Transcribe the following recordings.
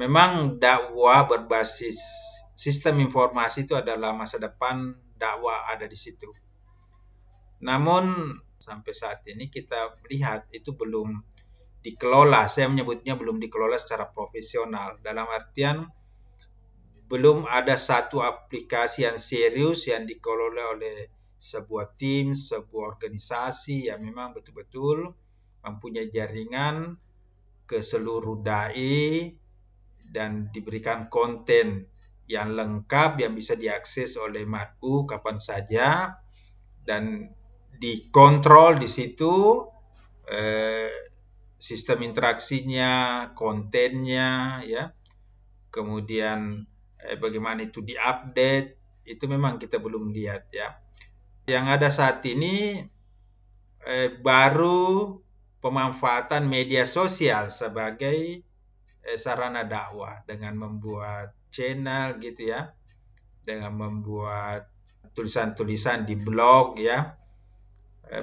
memang dakwah berbasis sistem informasi itu adalah masa depan dakwah ada di situ. Namun sampai saat ini kita melihat itu belum dikelola, saya menyebutnya belum dikelola secara profesional, dalam artian belum ada satu aplikasi yang serius yang dikelola oleh sebuah tim, sebuah organisasi yang memang betul-betul mempunyai jaringan ke seluruh dai dan diberikan konten yang lengkap yang bisa diakses oleh mad'u kapan saja dan dikontrol di situ sistem interaksinya, kontennya, ya, kemudian bagaimana itu diupdate, itu memang kita belum lihat, ya. Yang ada saat ini baru pemanfaatan media sosial sebagai sarana dakwah dengan membuat channel gitu ya, dengan membuat tulisan-tulisan di blog ya,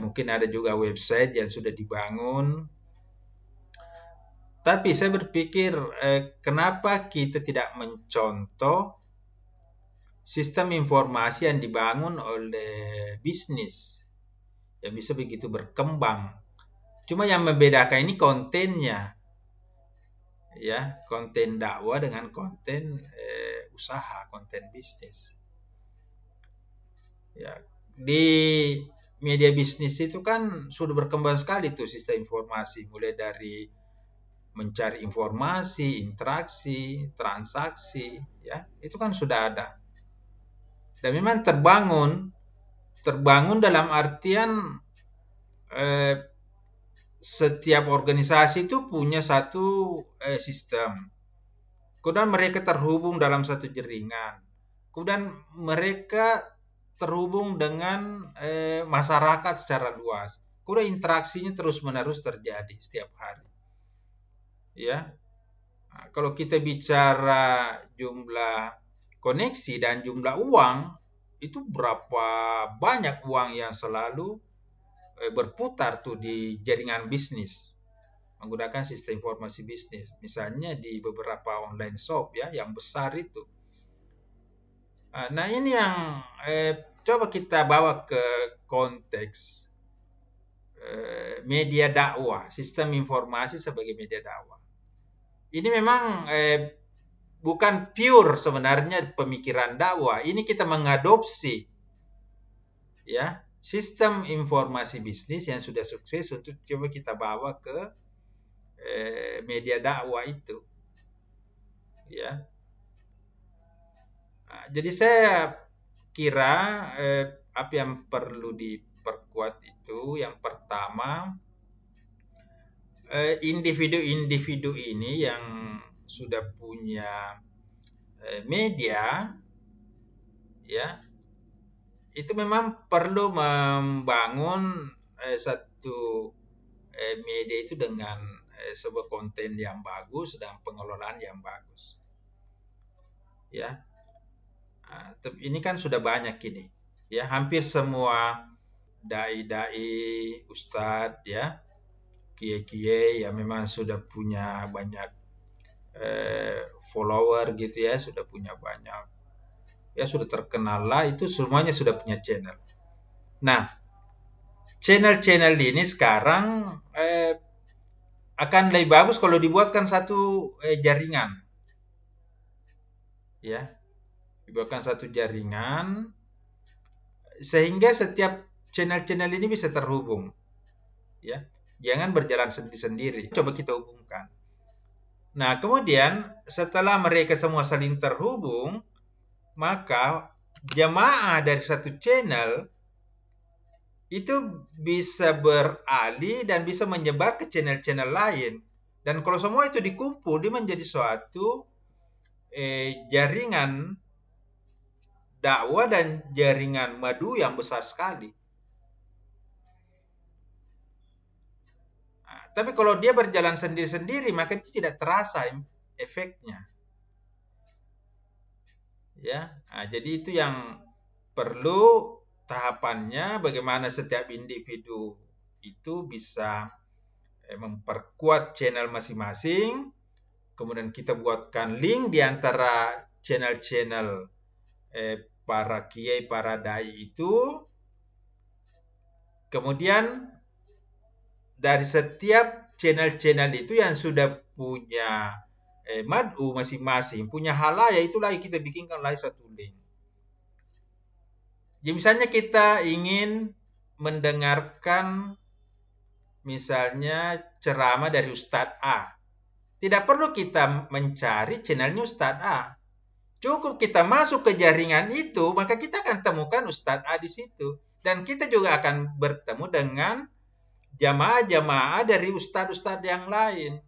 mungkin ada juga website yang sudah dibangun. Tapi saya berpikir kenapa kita tidak mencontoh sistem informasi yang dibangun oleh bisnis yang bisa begitu berkembang. Cuma yang membedakan ini kontennya, ya, konten dakwah dengan konten usaha, konten bisnis. Ya, di media bisnis itu kan sudah berkembang sekali tuh sistem informasi, mulai dari mencari informasi, interaksi, transaksi, ya, itu kan sudah ada. Dan memang terbangun dalam artian setiap organisasi itu punya satu sistem. Kemudian mereka terhubung dalam satu jaringan. Kemudian mereka terhubung dengan masyarakat secara luas. Kemudian interaksinya terus-menerus terjadi setiap hari. Ya, nah, kalau kita bicara jumlah koneksi dan jumlah uang, itu berapa banyak uang yang selalu berputar tuh di jaringan bisnis menggunakan sistem informasi bisnis. Misalnya di beberapa online shop ya yang besar itu. Nah ini yang coba kita bawa ke konteks media dakwah, sistem informasi sebagai media dakwah. Ini memang bukan pure sebenarnya pemikiran dakwah. Ini kita mengadopsi ya sistem informasi bisnis yang sudah sukses untuk coba kita bawa ke media dakwah itu. Ya. Nah, jadi saya kira apa yang perlu diperkuat itu yang pertama individu-individu ini yang sudah punya media ya itu memang perlu membangun satu media itu dengan sebuah konten yang bagus dan pengelolaan yang bagus ya. Nah, ini kan sudah banyak ini ya, hampir semua dai-dai ustadz ya, kiai-kiai yang memang sudah punya banyak follower gitu ya, sudah punya banyak ya, sudah terkenal lah, itu semuanya sudah punya channel. Nah, channel-channel ini sekarang akan lebih bagus kalau dibuatkan satu jaringan. Ya. Dibuatkan satu jaringan sehingga setiap channel-channel ini bisa terhubung. Ya. Jangan berjalan sendiri-sendiri. Coba kita hubungkan. Nah, kemudian setelah mereka semua saling terhubung, maka jamaah dari satu channel itu bisa beralih dan bisa menyebar ke channel-channel lain. Dan kalau semua itu dikumpul, dia menjadi suatu jaringan dakwah dan jaringan madu yang besar sekali. Nah, tapi kalau dia berjalan sendiri-sendiri, maka itu tidak terasa efeknya. Ya, nah, jadi itu yang perlu tahapannya, bagaimana setiap individu itu bisa memperkuat channel masing-masing kemudian kita buatkan link di antara channel-channel para kiai, para dai itu. Kemudian dari setiap channel-channel itu yang sudah punya mad'u masing-masing, punya halaya, itulah kita bikinkan lagi satu link. Jadi misalnya kita ingin mendengarkan misalnya ceramah dari Ustadz A. Tidak perlu kita mencari channelnya Ustadz A. Cukup kita masuk ke jaringan itu, maka kita akan temukan Ustadz A di situ. Dan kita juga akan bertemu dengan jamaah-jamaah dari ustadz-ustadz yang lain.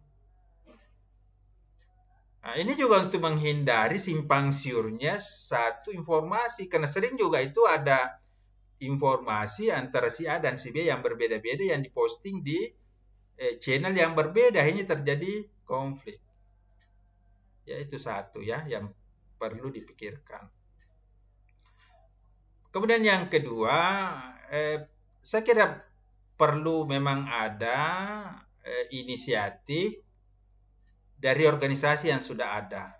Nah, ini juga untuk menghindari simpang siurnya satu informasi. Karena sering juga itu ada informasi antara si A dan si B yang berbeda-beda yang diposting di channel yang berbeda. Ini terjadi konflik. Ya, itu satu ya yang perlu dipikirkan. Kemudian yang kedua, saya kira perlu memang ada inisiatif dari organisasi yang sudah ada.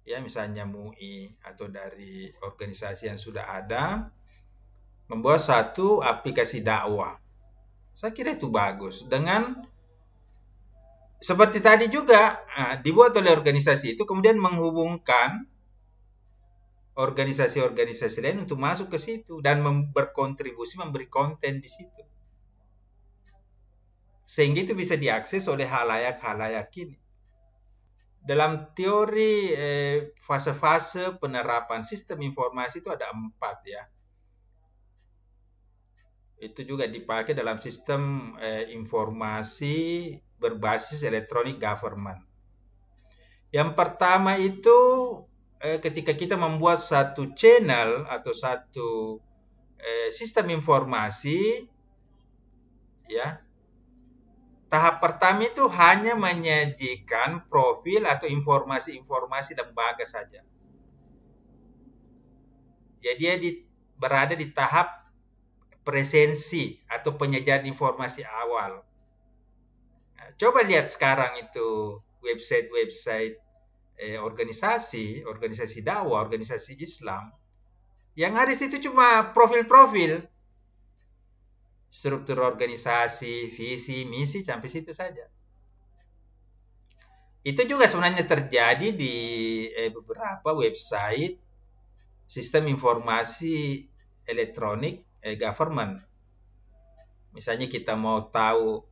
Ya, misalnya MUI atau dari organisasi yang sudah ada membuat satu aplikasi dakwah. Saya kira itu bagus. Dengan seperti tadi juga dibuat oleh organisasi itu kemudian menghubungkan organisasi-organisasi lain untuk masuk ke situ dan berkontribusi memberi konten di situ. Sehingga itu bisa diakses oleh halayak-halayak ini. Dalam teori fase-fase penerapan sistem informasi itu ada 4 ya. Itu juga dipakai dalam sistem informasi berbasis electronic government. Yang pertama itu ketika kita membuat satu channel atau satu sistem informasi, ya, tahap pertama itu hanya menyajikan profil atau informasi-informasi lembaga saja. Jadi dia berada di tahap presensi atau penyajian informasi awal. Nah, coba lihat sekarang itu website-website organisasi dakwah, organisasi Islam. Yang ada di situ cuma profil-profil. Struktur organisasi, visi, misi, sampai situ saja. Itu juga sebenarnya terjadi di beberapa website sistem informasi elektronik government. Misalnya kita mau tahu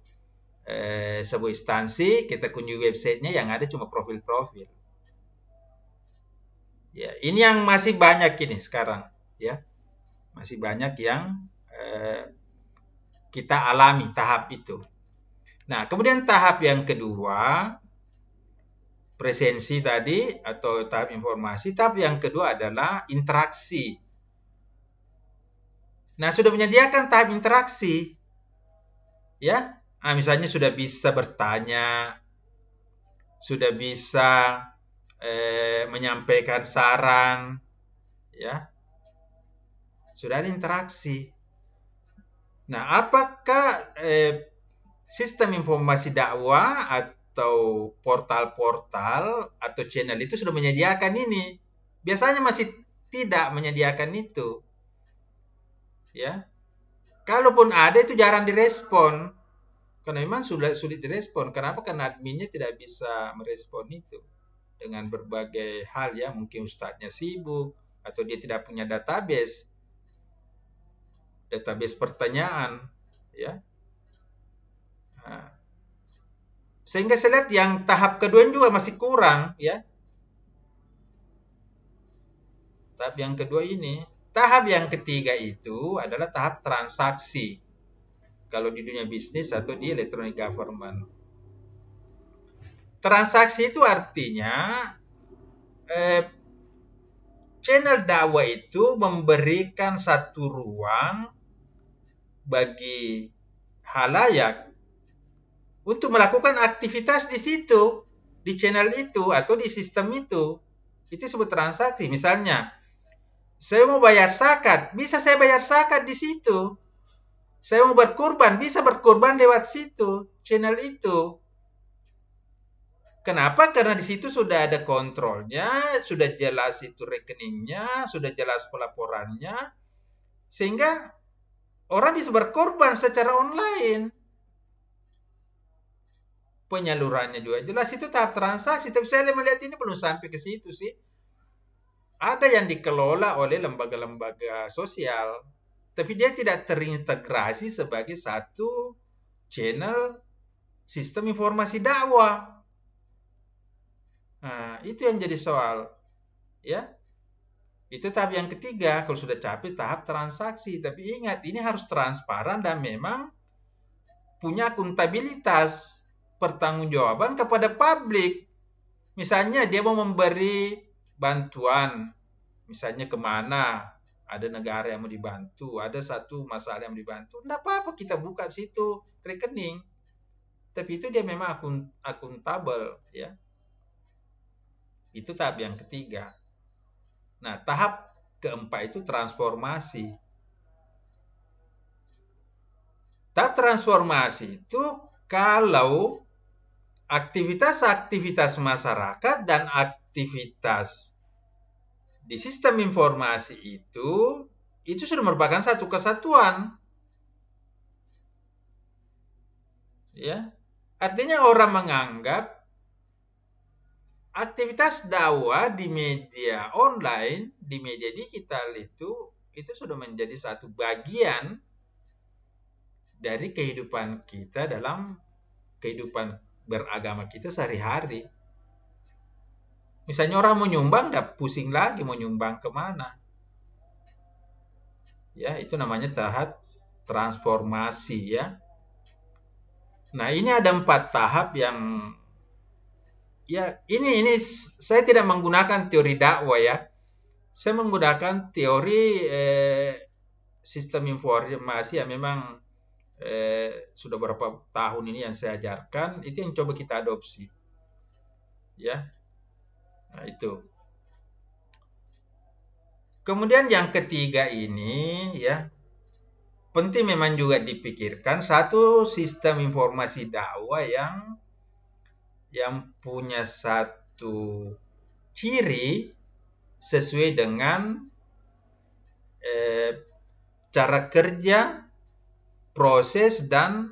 sebuah instansi, kita kunjungi websitenya yang ada cuma profil-profil. Ya, ini yang masih banyak ini sekarang, ya, masih banyak yang kita alami tahap itu. Nah, kemudian tahap yang kedua, presensi tadi atau tahap informasi. Tahap yang kedua adalah interaksi. Nah, sudah menyediakan tahap interaksi, ya. Nah, misalnya sudah bisa bertanya, sudah bisa menyampaikan saran, ya. Sudah ada interaksi. Nah, apakah sistem informasi dakwah atau portal-portal atau channel itu sudah menyediakan ini? Biasanya masih tidak menyediakan itu. Ya. Kalaupun ada itu jarang direspon. Karena memang sudah sulit direspon. Kenapa? Karena adminnya tidak bisa merespon itu. Dengan berbagai hal ya, mungkin ustadznya sibuk atau dia tidak punya database pertanyaan, ya. Nah, sehingga saya lihat yang tahap kedua juga masih kurang, ya. Tahap yang kedua ini. Tahap yang ketiga itu adalah tahap transaksi. Kalau di dunia bisnis atau di electronic government. Transaksi itu artinya channel dakwah itu memberikan satu ruang bagi halayak untuk melakukan aktivitas di situ, di channel itu atau di sistem itu. Itu disebut transaksi. Misalnya, saya mau bayar zakat, bisa saya bayar zakat di situ. Saya mau berkurban, bisa berkurban lewat situ, channel itu. Kenapa? Karena di situ sudah ada kontrolnya, sudah jelas itu rekeningnya, sudah jelas pelaporannya, sehingga orang bisa berkorban secara online. Penyalurannya juga jelas, itu tahap transaksi. Tapi saya melihat ini belum sampai ke situ sih. Ada yang dikelola oleh lembaga-lembaga sosial, tapi dia tidak terintegrasi sebagai satu channel sistem informasi dakwah. Nah, itu yang jadi soal, ya. Itu tahap yang ketiga, kalau sudah capai tahap transaksi. Tapi ingat, ini harus transparan dan memang punya akuntabilitas, pertanggungjawaban kepada publik. Misalnya dia mau memberi bantuan, misalnya kemana, ada negara yang mau dibantu, ada satu masalah yang mau dibantu, enggak apa-apa kita buka situ rekening. Tapi itu dia memang akuntabel, ya. Itu tahap yang ketiga. Nah, tahap keempat itu transformasi. Tahap transformasi itu kalau aktivitas-aktivitas masyarakat dan aktivitas di sistem informasi itu sudah merupakan satu kesatuan. Ya. Artinya orang menganggap aktivitas dakwah di media online, di media digital itu sudah menjadi satu bagian dari kehidupan kita dalam kehidupan beragama kita sehari-hari. Misalnya orang mau nyumbang, udah pusing lagi mau nyumbang kemana. Ya, itu namanya tahap transformasi, ya. Nah, ini ada 4 tahap yang, ya, ini saya tidak menggunakan teori dakwah, ya. Saya menggunakan teori sistem informasi yang memang sudah beberapa tahun ini yang saya ajarkan, itu yang coba kita adopsi. Ya. Nah, itu. Kemudian yang ketiga ini, ya, penting memang juga dipikirkan satu sistem informasi dakwah yang punya satu ciri sesuai dengan cara kerja, proses, dan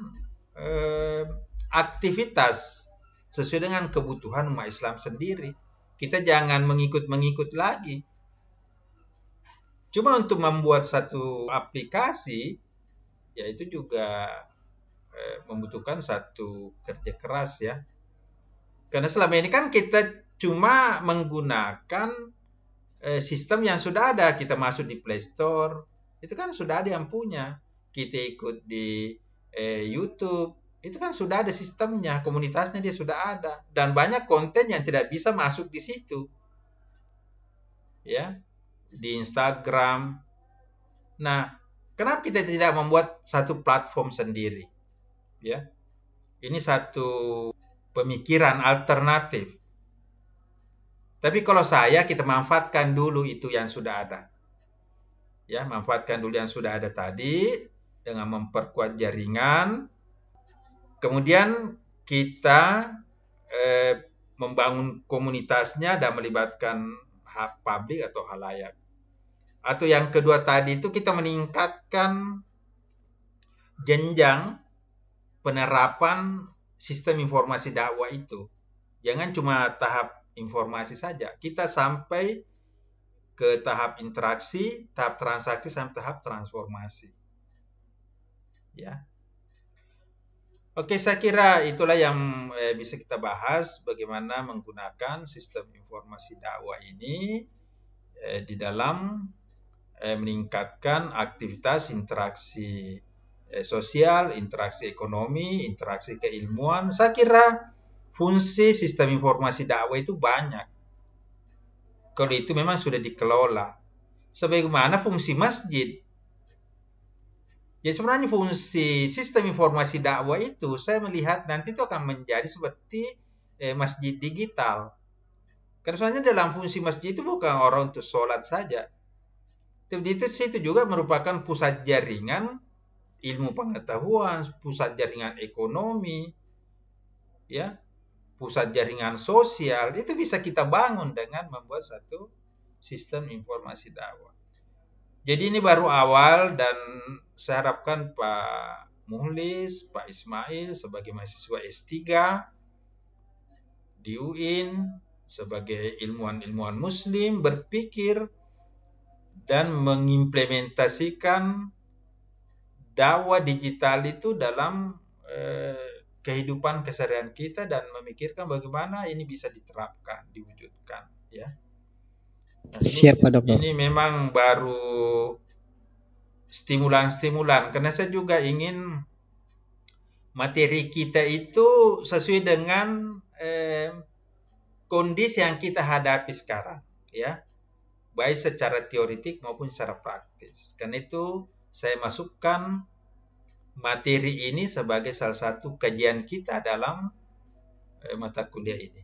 aktivitas sesuai dengan kebutuhan umat Islam sendiri. Kita jangan mengikut-mengikut lagi. Cuma untuk membuat satu aplikasi, ya itu juga membutuhkan satu kerja keras, ya. Karena selama ini kan kita cuma menggunakan sistem yang sudah ada. Kita masuk di Play Store, itu kan sudah ada yang punya. Kita ikut di YouTube, itu kan sudah ada sistemnya, komunitasnya dia sudah ada. Dan banyak konten yang tidak bisa masuk di situ. Ya, di Instagram. Nah, kenapa kita tidak membuat satu platform sendiri? Ya, ini satu pemikiran alternatif. Tapi kalau kita manfaatkan dulu itu yang sudah ada. Ya, manfaatkan dulu yang sudah ada tadi dengan memperkuat jaringan. Kemudian kita membangun komunitasnya dan melibatkan hak publik atau halayak. Atau yang kedua tadi itu kita meningkatkan jenjang penerapan sistem informasi dakwah itu. Jangan cuma tahap informasi saja. Kita sampai ke tahap interaksi, tahap transaksi, sampai tahap transformasi. Ya. Oke, saya kira itulah yang bisa kita bahas, bagaimana menggunakan sistem informasi dakwah ini di dalam meningkatkan aktivitas interaksi sosial, interaksi ekonomi, interaksi keilmuan. Saya kira fungsi sistem informasi dakwah itu banyak. Kalau itu memang sudah dikelola. Sebagaimana fungsi masjid. Ya, sebenarnya fungsi sistem informasi dakwah itu saya melihat nanti itu akan menjadi seperti masjid digital. Karena soalnya dalam fungsi masjid itu bukan orang untuk sholat saja. Itu situ juga merupakan pusat jaringan ilmu pengetahuan, pusat jaringan ekonomi, ya, pusat jaringan sosial, itu bisa kita bangun dengan membuat satu sistem informasi dakwah. Jadi ini baru awal, dan saya harapkan Pak Muhlis, Pak Ismail sebagai mahasiswa S3 di UIN, sebagai ilmuwan-ilmuwan muslim, berpikir dan mengimplementasikan dakwah digital itu dalam kehidupan keseharian kita, dan memikirkan bagaimana ini bisa diterapkan, diwujudkan, ya. Nah, Siap, Pak Dokter. ini memang baru stimulan-stimulan, karena saya juga ingin materi kita itu sesuai dengan kondisi yang kita hadapi sekarang, ya, baik secara teoretik maupun secara praktis. Karena itu saya masukkan materi ini sebagai salah satu kajian kita dalam mata kuliah ini.